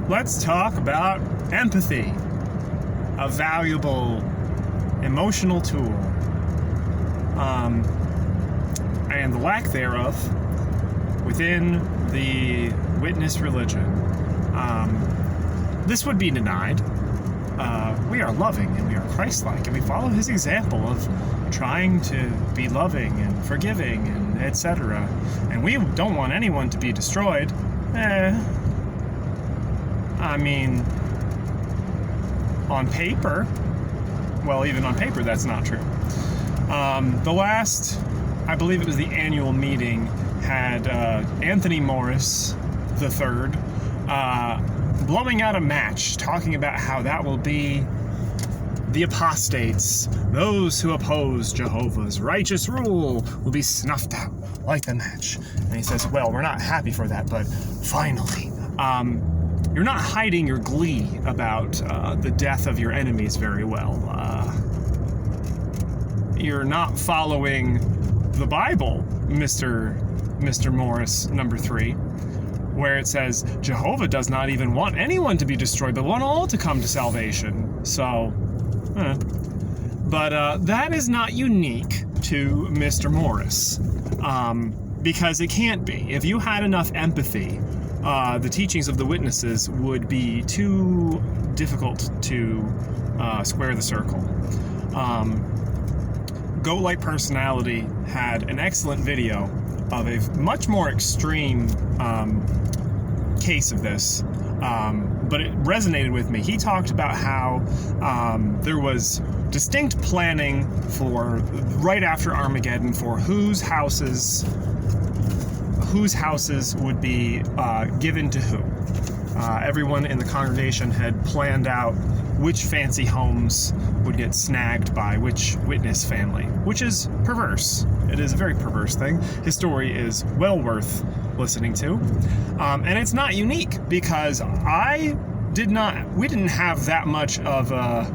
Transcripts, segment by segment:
let's talk about empathy, a valuable emotional tool, and the lack thereof within the witness religion. This would be denied. We are loving and we are Christ-like, and we follow his example of trying to be loving and forgiving and etc. And we don't want anyone to be destroyed. I mean, on paper, well, even on paper, that's not true. The last, I believe it was the annual meeting, had Anthony Morris III blowing out a match, talking about how that will be the apostates, those who oppose Jehovah's righteous rule, will be snuffed out like the match. And he says, well, we're not happy for that, but finally. You're not hiding your glee about the death of your enemies very well. You're not following the Bible, Mr. Morris, number 3, where it says, Jehovah does not even want anyone to be destroyed, but want all to come to salvation. So, But that is not unique to Mr. Morris, because it can't be. If you had enough empathy, the teachings of the witnesses would be too difficult to square the circle. Goat-like Personality had an excellent video of a much more extreme case of this, but it resonated with me. He talked about how there was distinct planning for right after Armageddon for whose houses would be given to who. Everyone in the congregation had planned out which fancy homes would get snagged by which witness family, which is perverse. It is a very perverse thing. His story is well worth listening to. And it's not unique, because we didn't have that much of a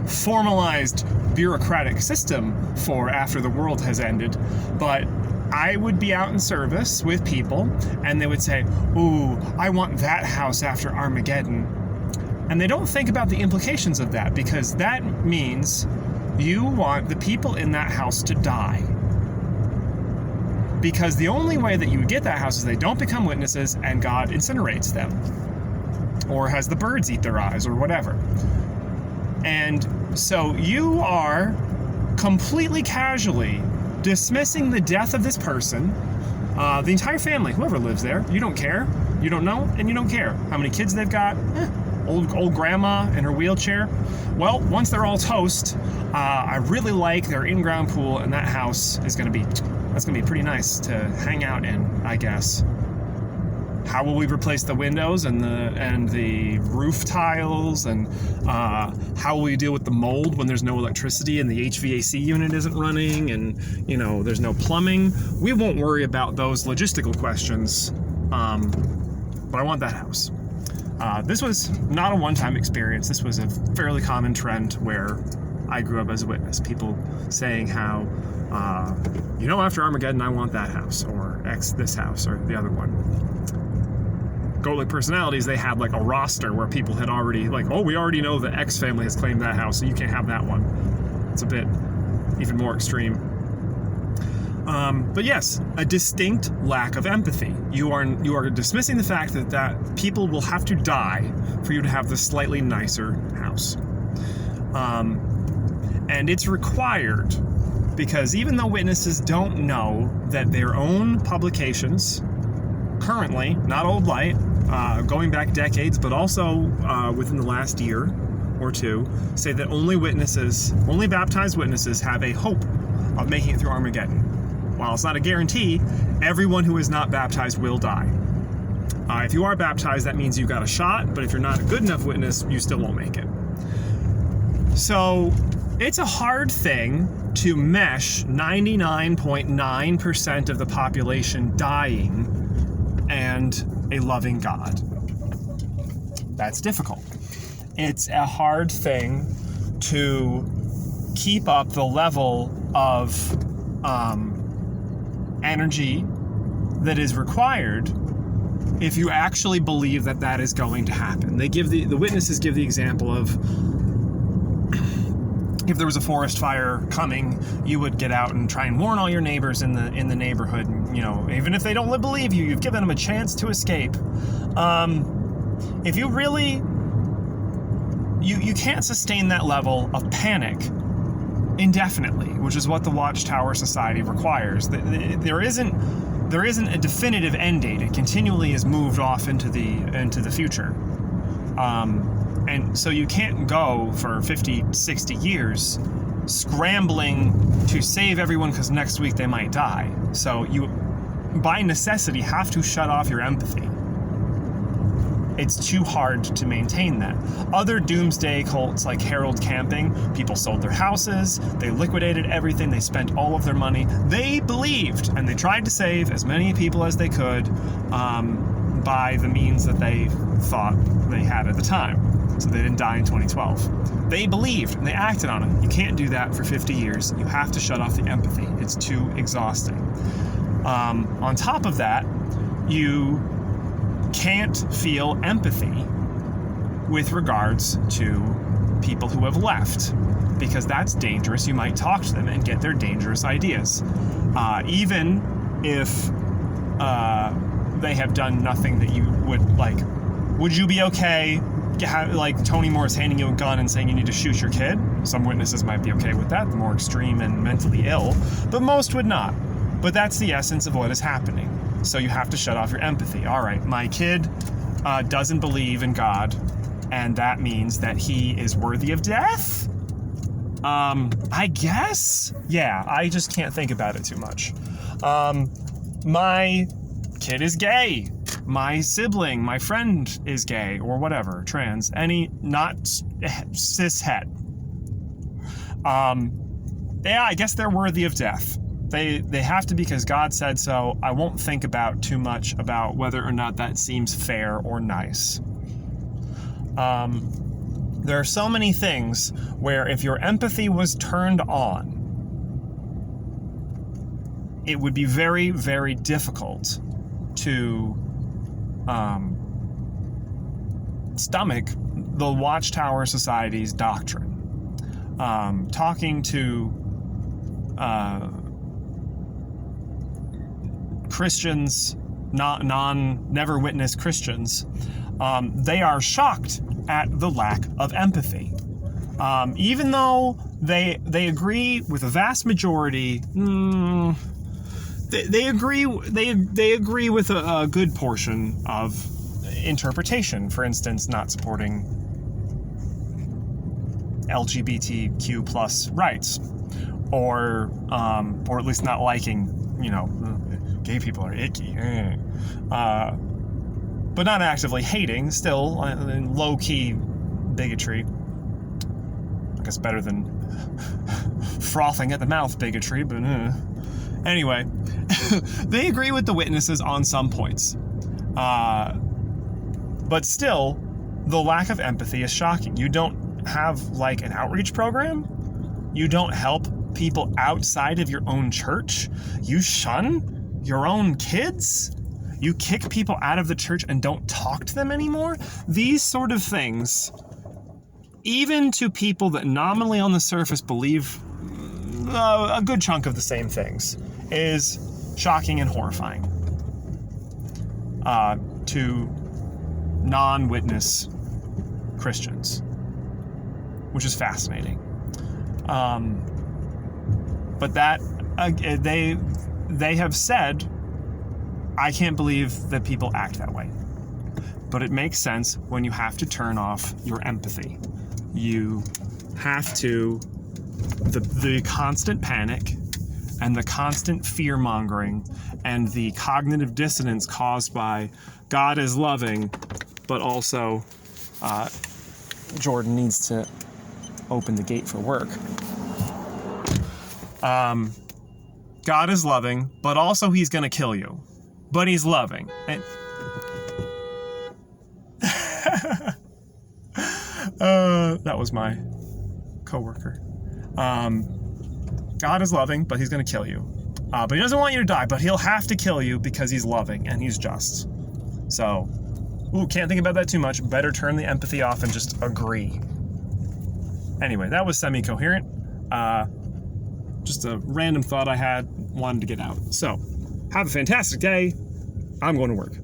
formalized bureaucratic system for after the world has ended, but I would be out in service with people, and they would say, ooh, I want that house after Armageddon. And they don't think about the implications of that, because that means you want the people in that house to die. Because the only way that you would get that house is they don't become witnesses and God incinerates them. Or has the birds eat their eyes, or whatever. And so you are completely casually dismissing the death of this person, the entire family, whoever lives there. You don't care. You don't know, and you don't care. How many kids they've got? Old grandma in her wheelchair. Well, once they're all toast, I really like their in-ground pool, and that house is going to be pretty nice to hang out in, I guess. How will we replace the windows and the roof tiles, and how will we deal with the mold when there's no electricity and the HVAC unit isn't running, and there's no plumbing? We won't worry about those logistical questions, but I want that house. This was not a one-time experience. This was a fairly common trend where I grew up as a witness. People saying how, after Armageddon, I want that house, or X this house, or the other one. Goat-like Personalities, they had like a roster where people had already, like, oh, we already know the X family has claimed that house, so you can't have that one. It's a bit even more extreme. But yes, a distinct lack of empathy. You are dismissing the fact that people will have to die for you to have the slightly nicer house. And it's required, because even though witnesses don't know that their own publications, currently, not Old Light, going back decades, but also within the last year or two, say that only baptized witnesses have a hope of making it through Armageddon. While it's not a guarantee, everyone who is not baptized will die. If you are baptized, that means you got a shot, but if you're not a good enough witness, you still won't make it. So it's a hard thing to mesh 99.9% of the population dying and a loving God. That's difficult. It's a hard thing to keep up the level of energy that is required if you actually believe that that is going to happen. They give the witnesses give the example of, if there was a forest fire coming, you would get out and try and warn all your neighbors in the neighborhood. You know, even if they don't believe you, you've given them a chance to escape. If you really, you can't sustain that level of panic indefinitely, which is what the Watchtower Society requires. There isn't a definitive end date. It continually is moved off into the future. And so you can't go for 50, 60 years scrambling to save everyone because next week they might die. So you, by necessity, have to shut off your empathy. It's too hard to maintain that. Other doomsday cults like Harold Camping, people sold their houses, they liquidated everything, they spent all of their money. They believed, and they tried to save as many people as they could by the means that they thought they had at the time. So they didn't die in 2012. They believed and they acted on it. You can't do that for 50 years. You have to shut off the empathy. It's too exhausting. On top of that, you can't feel empathy with regards to people who have left, because that's dangerous. You might talk to them and get their dangerous ideas. Even if they have done nothing that you would like. Would you be okay, like Tony Moore's handing you a gun and saying you need to shoot your kid? Some witnesses might be okay with that, the more extreme and mentally ill, but most would not. But that's the essence of what is happening. So you have to shut off your empathy. All right, my kid doesn't believe in God, and that means that he is worthy of death? I guess? Yeah, I just can't think about it too much. My kid is gay. My sibling, my friend is gay, or whatever, trans, not cis-het. Yeah, I guess they're worthy of death. They have to because God said so. I won't think about too much about whether or not that seems fair or nice. There are so many things where if your empathy was turned on, it would be very, very difficult to stomach the Watchtower Society's doctrine. Talking to Christians, never witnessed Christians, they are shocked at the lack of empathy. Even though they agree with a vast majority, they agree with a good portion of interpretation. For instance, not supporting LGBTQ plus rights, or at least not liking, gay people are icky, but not actively hating. Still, low-key bigotry. I guess better than frothing at the mouth bigotry, but anyway, they agree with the witnesses on some points. But still, the lack of empathy is shocking. You don't have, like, an outreach program? You don't help people outside of your own church? You shun your own kids? You kick people out of the church and don't talk to them anymore? These sort of things, even to people that nominally on the surface believe a good chunk of the same things, is shocking and horrifying to non-witness Christians, which is fascinating. But that they have said, I can't believe that people act that way. But it makes sense when you have to turn off your empathy. You have to, the constant panic and the constant fear-mongering and the cognitive dissonance caused by God is loving, but also Jordan needs to open the gate for work. God is loving, but also he's going to kill you. But he's loving. And that was my coworker. God is loving, but he's going to kill you. But he doesn't want you to die, but he'll have to kill you because he's loving and he's just. So, can't think about that too much. Better turn the empathy off and just agree. Anyway, that was semi-coherent. Just a random thought I had, wanted to get out. So, have a fantastic day. I'm going to work.